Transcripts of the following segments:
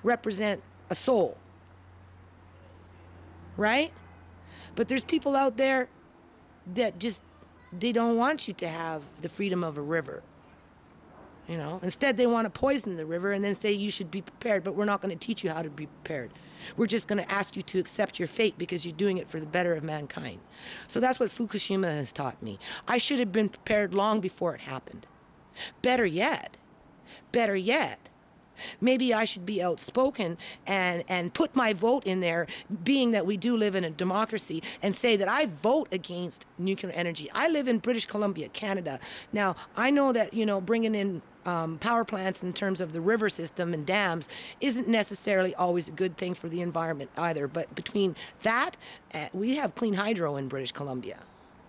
represent a soul, right? But there's people out there that just, they don't want you to have the freedom of a river. You know, instead they want to poison the river and then say you should be prepared, but we're not going to teach you how to be prepared. We're just going to ask you to accept your fate because you're doing it for the better of mankind. So that's what Fukushima has taught me. I should have been prepared long before it happened. Better yet, maybe I should be outspoken and put my vote in there, being that we do live in a democracy, and say that I vote against nuclear energy. I live in British Columbia, Canada. Now, I know that, you know, bringing in power plants in terms of the river system and dams isn't necessarily always a good thing for the environment either. But between that, we have clean hydro in British Columbia,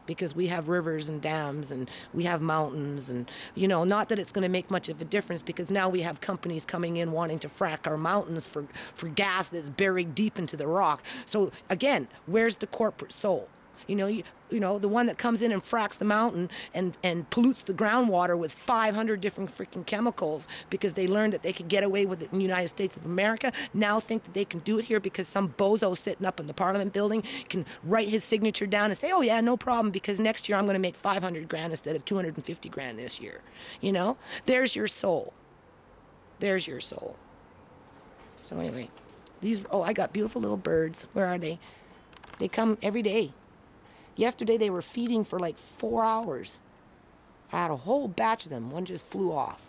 because we have rivers and dams and we have mountains, and, you know, not that it's going to make much of a difference, because now we have companies coming in wanting to frack our mountains for gas that's buried deep into the rock. So again, where's the corporate soul? You know, the one that comes in and fracks the mountain and pollutes the groundwater with 500 different freaking chemicals because they learned that they could get away with it in the United States of America, now think that they can do it here because some bozo sitting up in the Parliament building can write his signature down and say, oh yeah, no problem, because next year I'm going to make 500 grand instead of 250 grand this year. You know, there's your soul. There's your soul. So anyway, I got beautiful little birds. Where are they? They come every day. Yesterday they were feeding for like 4 hours. I had a whole batch of them. One just flew off.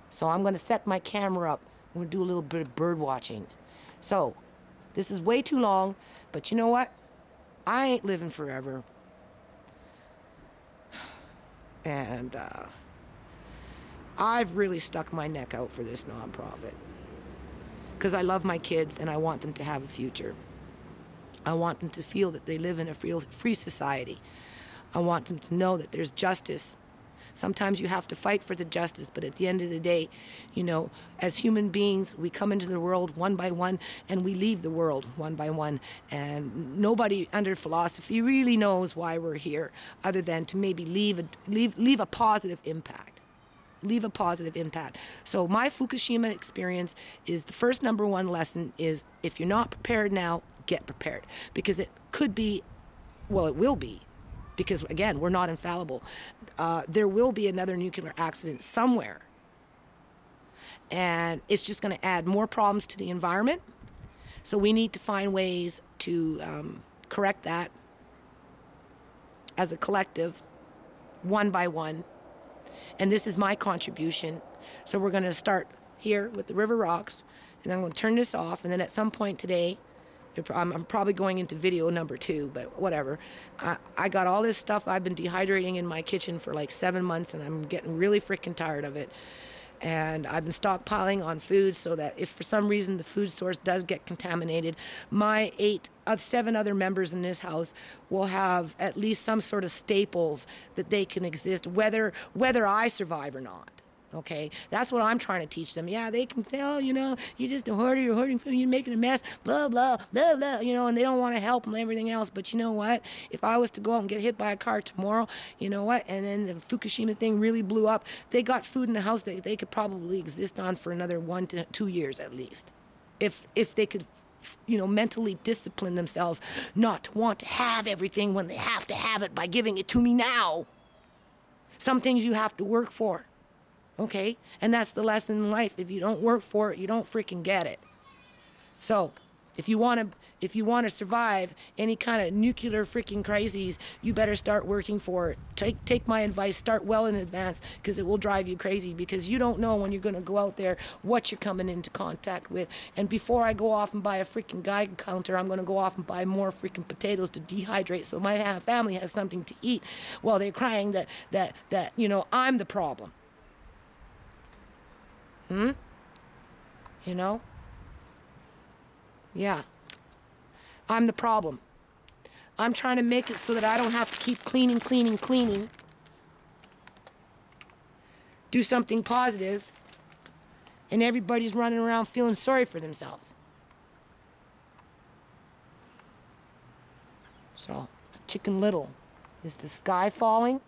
So I'm going to set my camera up. I'm going to do a little bit of bird watching. So this is way too long, but you know what? I ain't living forever. And I've really stuck my neck out for this nonprofit because I love my kids and I want them to have a future. I want them to feel that they live in a free society. I want them to know that there's justice. Sometimes you have to fight for the justice, but at the end of the day, you know, as human beings, we come into the world one by one and we leave the world one by one. And nobody under philosophy really knows why we're here, other than to maybe leave a positive impact. Leave a positive impact. So my Fukushima experience is the first number one lesson is, if you're not prepared now, get prepared, because it could be, well, it will be, because again, we're not infallible. There will be another nuclear accident somewhere, and it's just going to add more problems to the environment. So we need to find ways to correct that as a collective, one by one. And this is my contribution. So we're going to start here with the river rocks, and I'm going to turn this off, and then at some point today, I'm probably going into video number 2, but whatever. I got all this stuff I've been dehydrating in my kitchen for like 7 months, and I'm getting really freaking tired of it. And I've been stockpiling on food so that if for some reason the food source does get contaminated, my 7 other members in this house will have at least some sort of staples that they can exist, whether I survive or not. Okay, that's what I'm trying to teach them. Yeah, they can say, oh, you know, you're just a hoarder, you're hoarding food, you're making a mess, blah, blah, blah, blah, you know, and they don't want to help and everything else. But you know what? If I was to go out and get hit by a car tomorrow, you know what? And then the Fukushima thing really blew up, they got food in the house that they could probably exist on for another 1 to 2 years at least. If they could, you know, mentally discipline themselves not to want to have everything when they have to have it by giving it to me now. Some things you have to work for. Okay? And that's the lesson in life. If you don't work for it, you don't freaking get it. So, if you want to survive any kind of nuclear freaking crises, you better start working for it. Take my advice, start well in advance, because it will drive you crazy, because you don't know when you're going to go out there what you're coming into contact with. And before I go off and buy a freaking Geiger counter, I'm going to go off and buy more freaking potatoes to dehydrate so my family has something to eat while they're crying that you know, I'm the problem. You know? Yeah. I'm the problem. I'm trying to make it so that I don't have to keep cleaning. Do something positive, and everybody's running around feeling sorry for themselves. So, Chicken Little, is the sky falling?